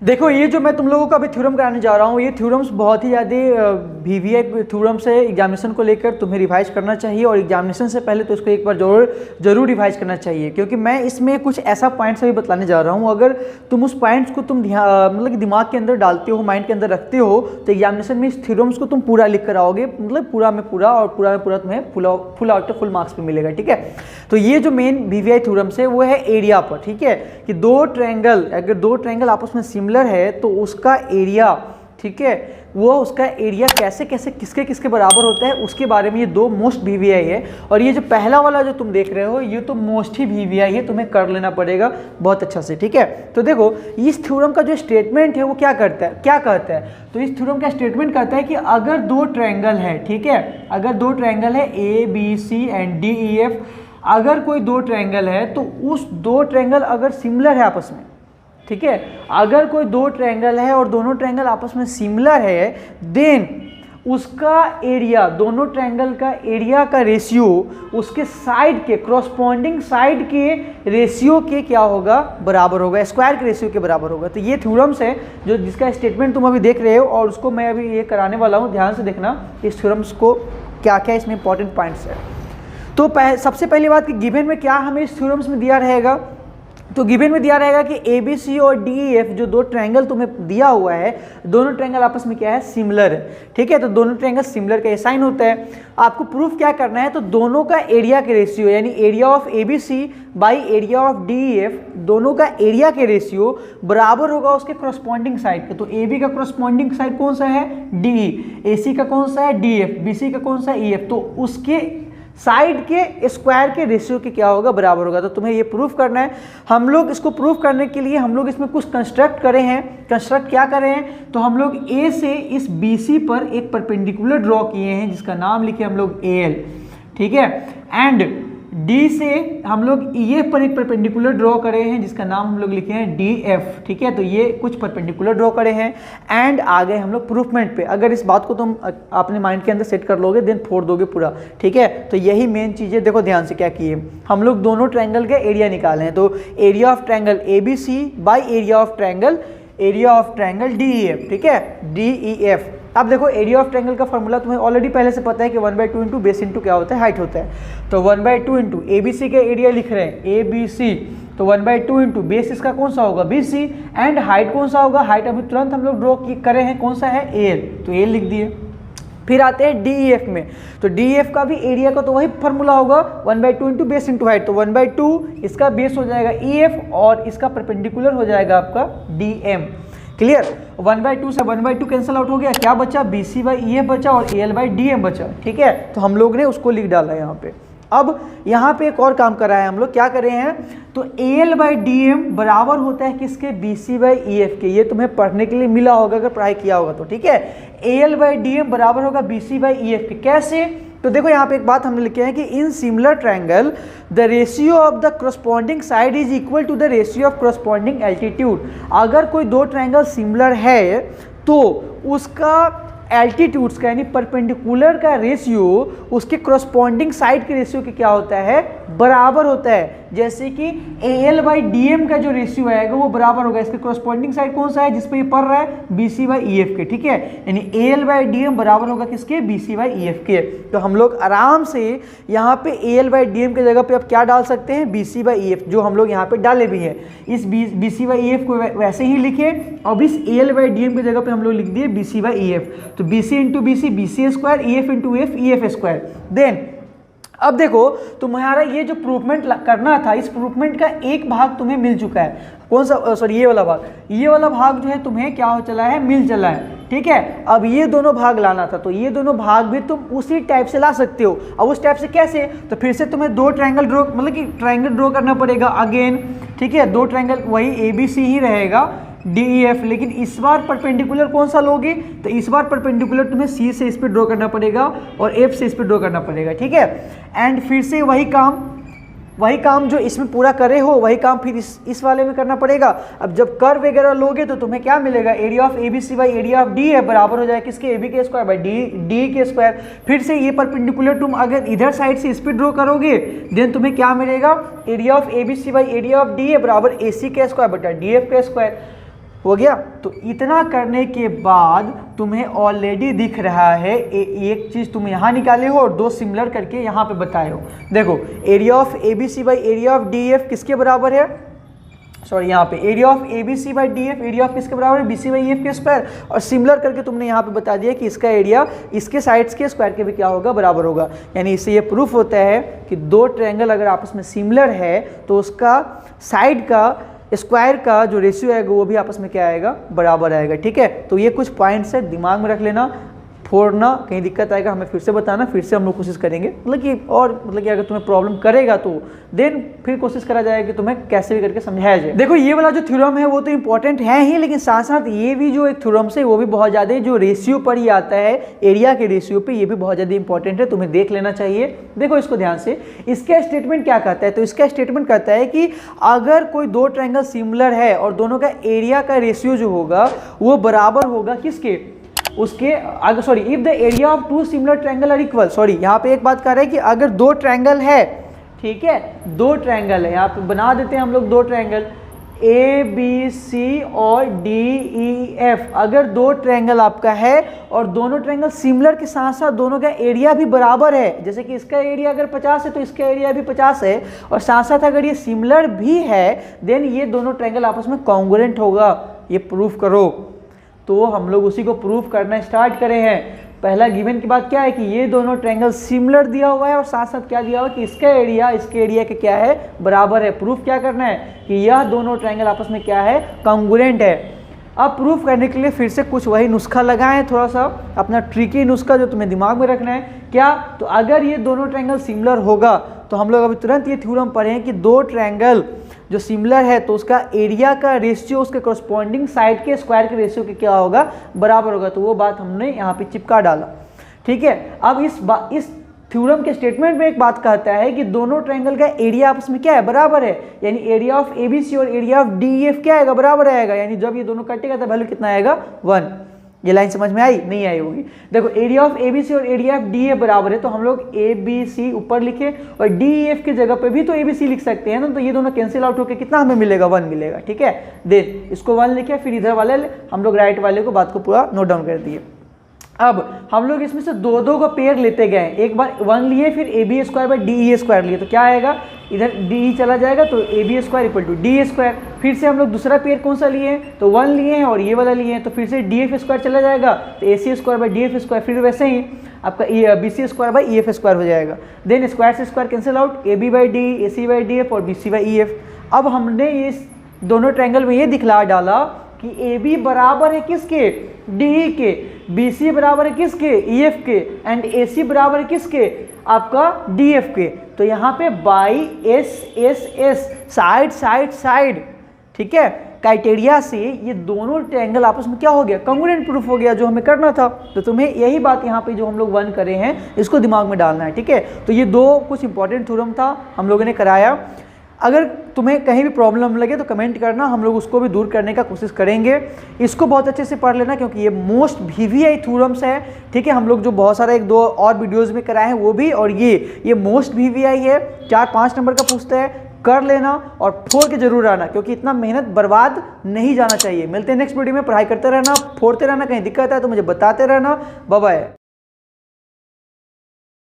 देखो ये जो मैं तुम लोगों को अभी थ्योरम कराने जा रहा हूँ, ये थ्योरम्स बहुत ही ज़्यादा वीवीआई थ्योरम्स है। एग्जामिनेशन को लेकर तुम्हें रिवाइज करना चाहिए और एग्जामिनेशन से पहले तो इसको एक बार जरूर रिवाइज करना चाहिए, क्योंकि मैं इसमें कुछ ऐसा पॉइंट्स अभी बतलाने जा रहा हूँ। अगर तुम उस पॉइंट्स को तुम मतलब दिमाग के अंदर डालते हो, माइंड के अंदर रखते हो, तो एग्जामिनेशन में इस थ्योरम्स को तुम पूरा लिख कर आओगे, मतलब पूरा में पूरा, और पूरा में पूरा तुम्हें फुल आउट फुल मार्क्स पे मिलेगा। ठीक है, तो ये जो मेन वीवीआई थ्योरम्स है वो है एरिया पर। ठीक है, कि दो ट्रायंगल, अगर दो ट्रायंगल आपस में सिमिलर है तो उसका एरिया, ठीक है, वो उसका एरिया कैसे कैसे किसके किसके बराबर होता है उसके बारे में ये दो मोस्ट वीवीआई है। और ये जो पहला वाला जो तुम देख रहे हो ये तो मोस्ट ही वीवीआई है, तुम्हें कर लेना पड़ेगा बहुत अच्छा से। ठीक है, तो देखो इस थ्योरम का जो स्टेटमेंट है वो क्या करता है, क्या कहता है, तो इस थ्योरम का स्टेटमेंट कहता है कि अगर दो ट्रायंगल है, ठीक है, अगर दो ट्रायंगल है A B C and D E F, अगर कोई दो ट्रायंगल है तो उस दो ट्रायंगल अगर सिमिलर है आपस में, ठीक है, अगर कोई दो ट्रायंगल है और दोनों ट्रायंगल आपस में सिमिलर है, देन उसका एरिया, दोनों ट्रायंगल का एरिया का रेशियो उसके साइड के, कॉरस्पॉन्डिंग साइड के रेशियो के क्या होगा, बराबर होगा, स्क्वायर के रेशियो के बराबर होगा। तो ये थ्योरम्स है जो जिसका स्टेटमेंट तुम अभी देख रहे हो, और उसको मैं अभी ये कराने वाला हूँ, ध्यान से देखना इस थ्योरम्स को क्या क्या इसमें इंपॉर्टेंट पॉइंट्स है। तो सबसे पहली बात कि गिवन में क्या हमें इस थ्योरम्स में दिया रहेगा, तो गिवन में दिया रहेगा कि ए बी सी और डी ई एफ जो दो ट्रायंगल तुम्हें दिया हुआ है, दोनों ट्रायंगल आपस में क्या है, सिमिलर है। ठीक है, तो दोनों ट्रायंगल सिमिलर का साइन होता है। आपको प्रूफ क्या करना है, तो दोनों का एरिया के रेशियो, यानी area of A B C by area of D E F, दोनों का एरिया के रेशियो बराबर होगा उसके कॉरस्पॉन्डिंग साइड के। तो ए बी का कॉरस्पॉन्डिंग साइड कौन सा है, डी ई, ए सी का कौन सा है, डी एफ, बी सी का कौन सा है, ई एफ, तो उसके साइड के स्क्वायर के रेशियो के क्या होगा, बराबर होगा। तो तुम्हें ये प्रूफ करना है। हम लोग इसको प्रूफ करने के लिए हम लोग इसमें कुछ कंस्ट्रक्ट करे हैं। कंस्ट्रक्ट क्या करे हैं, तो हम लोग ए से इस बी सी पर एक परपेंडिकुलर ड्रॉ किए हैं जिसका नाम लिखे हम लोग ए एल, ठीक है, एंड डी से हम लोग ई एफ पर एक परपेंडिकुलर ड्रॉ करे हैं जिसका नाम हम लोग लिखे हैं डी एफ। ठीक है, तो ये कुछ परपेंडिकुलर ड्रॉ करे हैं एंड आ गए हम लोग प्रूफमेंट पे। अगर इस बात को तुम अपने माइंड के अंदर सेट कर लोगे देन फोड़ दोगे पूरा। ठीक है, तो यही मेन चीज़ें देखो ध्यान से क्या किए, हम लोग दोनों ट्रायंगल के एरिया निकाले हैं। तो area of triangle A B C by area of triangle D E F, ठीक है, डी ई एफ। अब देखो एरिया ऑफ ट्रायंगल का फॉर्मूला तुम्हें ऑलरेडी पहले से पता है कि 1/2 इंटू बेस इंटू क्या होता है, हाइट होता है। तो 1/2 इंटू ए बी सी के एरिया लिख रहे हैं ए बी सी, तो 1/2 इंटू बेस इसका कौन सा होगा, बी सी, एंड हाइट कौन सा होगा, हाइट अभी तुरंत हम लोग ड्रॉ करे हैं, कौन सा है, ए एल, तो ए लिख दिए। फिर आते हैं डी ई एफ में, तो डी ई एफ का भी एरिया का तो वही फार्मूला होगा 1/2 इंटू बेस इंटू हाइट, तो 1/2 इसका बेस हो जाएगा ई एफ और इसका परपेंडिकुलर हो जाएगा आपका डी एम। क्लियर, 1/2 से 1/2 कैंसिल आउट हो गया, क्या बचा, B C by E F बचा और A L by D M बचा। ठीक है, तो हम लोग ने उसको लिख डाला यहाँ पे। अब यहाँ पे एक और काम करा है हम लोग, क्या कर रहे हैं, तो A L by D M बराबर होता है किसके, B C by E F के। ये तुम्हें पढ़ने के लिए मिला होगा अगर पढ़ाई किया होगा तो। ठीक है, A L by D M बराबर होगा B C by E F के। कैसे, तो देखो यहाँ पे एक बात हमने लिखे हैं कि in similar triangle the ratio of the corresponding side is equal to the ratio of corresponding altitude. अगर कोई दो ट्रायंगल सिमिलर है तो उसका एल्टीट्यूड्स का यानी परपेंडिकुलर का रेशियो उसके कॉरस्पॉन्डिंग साइड के रेशियो के क्या होता है, बराबर होता है। जैसे कि A L by D M का जो रेशियो आएगा वो बराबर होगा, इसके कॉरस्पॉन्डिंग साइड कौन सा है जिस पे ये पढ़ रहा है, B C by E F के। ठीक है, यानी A L by D M बराबर होगा किसके, B C by E F के। तो हम लोग आराम से यहाँ पे A L by D M की जगह पे अब क्या डाल सकते हैं, B C by E F, जो हम लोग यहाँ पे डाले भी हैं। इस B C by E F को वैसे ही लिखे, अब इस A L by D M की जगह पे हम लोग लिख दिए B C by E F. तो B C into B C square, E F into F, E F square. Then अब देखो तुम्हारा ये जो प्रूफमेंट करना था, इस प्रूफमेंट का एक भाग तुम्हें मिल चुका है। कौन सा, सॉरी ये वाला भाग जो है तुम्हें क्या हो चला है, मिल चला है। ठीक है, अब ये दोनों भाग लाना था, तो ये दोनों भाग भी तुम उसी टाइप से ला सकते हो। अब उस टाइप से कैसे, तो फिर से तुम्हें दो ट्रायंगल ड्रॉ, मतलब कि ट्रायंगल ड्रॉ करना पड़ेगा अगेन। ठीक है, दो ट्रायंगल वही ए बी सी ही रहेगा, डी ई एफ, लेकिन इस बार परपेंडिकुलर कौन सा लोगे, तो इस बार परपेंडिकुलर तुम्हें सी से इस पे ड्रॉ करना पड़ेगा और एफ से इस पे ड्रॉ करना पड़ेगा। ठीक है, एंड फिर से वही काम जो इसमें पूरा करे हो वही काम फिर इस वाले में करना पड़ेगा। अब जब कर्व वगैरह लोगे तो तुम्हें क्या मिलेगा, area of A B C by area of D F बराबर हो जाएगा किसके, ए बी के स्क्वायर बाई डी के स्क्वायर। फिर से ये परपेंडिकुलर तुम अगर इधर साइड से इस पर ड्रॉ करोगे देन तुम्हें क्या मिलेगा, area of A B C by area of D A बराबर ए सी के स्क्वायर बटा डी एफ के स्क्वायर। हो गया। तो इतना करने के बाद तुम्हें ऑलरेडी दिख रहा है एक चीज़ तुम यहाँ निकाले हो और दो सिमिलर करके यहाँ पे बताए हो। देखो area of A B C by area of D F किसके बराबर है, सॉरी यहाँ पे area of A B C by D F, area of किसके बराबर है, बी सी बाई एफ के स्क्वायर, और सिमिलर करके तुमने यहाँ पे बता दिया कि इसका एरिया इसके साइड्स के स्क्वायर के भी क्या होगा, बराबर होगा। यानी इससे ये प्रूफ होता है कि दो ट्रायंगल अगर आपस में सिमिलर है तो उसका साइड का स्क्वायर का जो रेशियो आएगा वो भी आपस में क्या आएगा, बराबर आएगा। ठीक है, तो ये कुछ पॉइंट्स है, दिमाग में रख लेना, फोड़ना कहीं दिक्कत आएगा हमें फिर से बताना, फिर से हम लोग कोशिश करेंगे, मतलब कि और मतलब कि अगर तुम्हें प्रॉब्लम करेगा तो देन फिर कोशिश करा जाएगा कि तुम्हें कैसे भी करके समझाया जाए। देखो ये वाला जो थ्योरम है वो तो इंपॉर्टेंट है ही, लेकिन साथ साथ ये भी जो एक थ्योरम है वो भी बहुत ज़्यादा जो रेशियो पर ही आता है, एरिया के रेशियो पे, ये भी बहुत ज़्यादा इंपॉर्टेंट है, तुम्हें देख लेना चाहिए। देखो इसको ध्यान से, इसका स्टेटमेंट क्या कहता है, तो इसका स्टेटमेंट कहता है कि अगर कोई दो ट्रायंगल सिमिलर है और दोनों का एरिया का रेशियो जो होगा वो बराबर होगा किसके, उसके अगर sorry if the area of two similar triangle are equal, sorry यहाँ पे एक बात कर रहे हैं कि अगर दो ट्रायंगल है, ठीक है, दो ट्रायंगल है, यहाँ पे बना देते हैं हम लोग दो ट्रायंगल ए बी सी और डी ई एफ, अगर दो ट्रायंगल आपका है और दोनों ट्रायंगल सिमिलर के साथ साथ दोनों का एरिया भी बराबर है, जैसे कि इसका एरिया अगर 50 है तो इसका एरिया भी 50 है, और साथ साथ अगर ये सिमिलर भी है देन ये दोनों ट्रायंगल आपस में कॉन्ग्रुएंट होगा, ये प्रूफ करो। तो हम लोग उसी को प्रूफ करना स्टार्ट करे हैं। पहला गिवन की बात क्या है कि ये दोनों ट्रायंगल सिमिलर दिया हुआ है और साथ साथ क्या दिया हुआ है कि इसका एरिया इसके एरिया के क्या है, बराबर है। प्रूफ क्या करना है कि यह दोनों ट्रायंगल आपस में क्या है, कॉन्ग्रुएंट है। अब प्रूफ करने के लिए फिर से कुछ वही नुस्खा लगाएं, थोड़ा सा अपना ट्रिकी नुस्खा जो तुम्हें दिमाग में रखना है। क्या, तो अगर ये दोनों ट्रायंगल सिमिलर होगा तो हम लोग अभी तुरंत ये थ्योरम पढ़े कि दो ट्रायंगल जो सिमिलर है तो उसका एरिया का रेशियो उसके कॉरस्पॉन्डिंग साइड के स्क्वायर के रेशियो के क्या होगा, बराबर होगा। तो वो बात हमने यहाँ पे चिपका डाला। ठीक है, अब इस थ्योरम के स्टेटमेंट में एक बात कहता है कि दोनों ट्रायंगल का एरिया आपस में क्या है, बराबर है, यानी एरिया ऑफ एबीसी और एरिया ऑफ डीईएफ क्या आएगा, बराबर आएगा। यानी जब ये दोनों कटेगा तो वैल्यू कितना आएगा, 1। ये लाइन समझ में आई, नहीं आई होगी। देखो एरिया ऑफ एबीसी और एरिया ऑफ डीईएफ बराबर है, तो हम लोग एबीसी ऊपर लिखे और डीईएफ की जगह पे भी तो एबीसी लिख सकते हैं ना, तो ये दोनों कैंसिल आउट होकर कितना हमें मिलेगा, 1 मिलेगा। ठीक है, देन इसको 1 लिखे, फिर इधर वाले हम लोग राइट वाले को बात को पूरा नोट डाउन कर दिए। अब हम लोग इसमें से दो दो को पेयर लेते गए, एक बार 1 लिए फिर A B square by D E square लिए, तो क्या आएगा, इधर डी ई चला जाएगा तो A B square equal to D square. फिर से हम लोग दूसरा पेयर कौन सा लिए हैं, तो 1 लिए हैं और ये वाला लिए हैं, तो फिर से डी एफ स्क्वायर चला जाएगा तो A C square by D F square, फिर वैसे ही आपका B C square by E F square हो जाएगा। देन स्क्वायर से square cancel out, A B by D, A C by D F और B C by E F. अब हमने इस दोनों ट्रायंगल में ये दिखला डाला कि ए बी बराबर है किसके, डी ई के, बी सी बराबर है किसके, ई एफ के, एंड ए सी बराबर है किसके, आपका डी एफ के। तो यहाँ पे by S S S, side side side, ठीक है, क्राइटेरिया से ये दोनों ट्रायंगल आपस में क्या हो गया, कॉन्ग्रुएंट प्रूफ हो गया, जो हमें करना था। तो तुम्हें यही बात यहाँ पे जो हम लोग 1 करे हैं इसको दिमाग में डालना है। ठीक है, तो ये दो कुछ इंपॉर्टेंट थ्योरम था, हम लोगों ने कराया। अगर तुम्हें कहीं भी प्रॉब्लम लगे तो कमेंट करना, हम लोग उसको भी दूर करने का कोशिश करेंगे। इसको बहुत अच्छे से पढ़ लेना क्योंकि ये मोस्ट वीवीआई थ्योरम्स है। ठीक है, हम लोग जो बहुत सारा 1-2 और वीडियोस में कराए हैं वो भी, और ये मोस्ट वीवीआई है, 4-5 नंबर का पूछता है, कर लेना और फोड़ के जरूर आना क्योंकि इतना मेहनत बर्बाद नहीं जाना चाहिए। मिलते हैं नेक्स्ट वीडियो में, पढ़ाई करते रहना, फोड़ते रहना, कहीं दिक्कत है तो मुझे बताते रहना। Bye bye.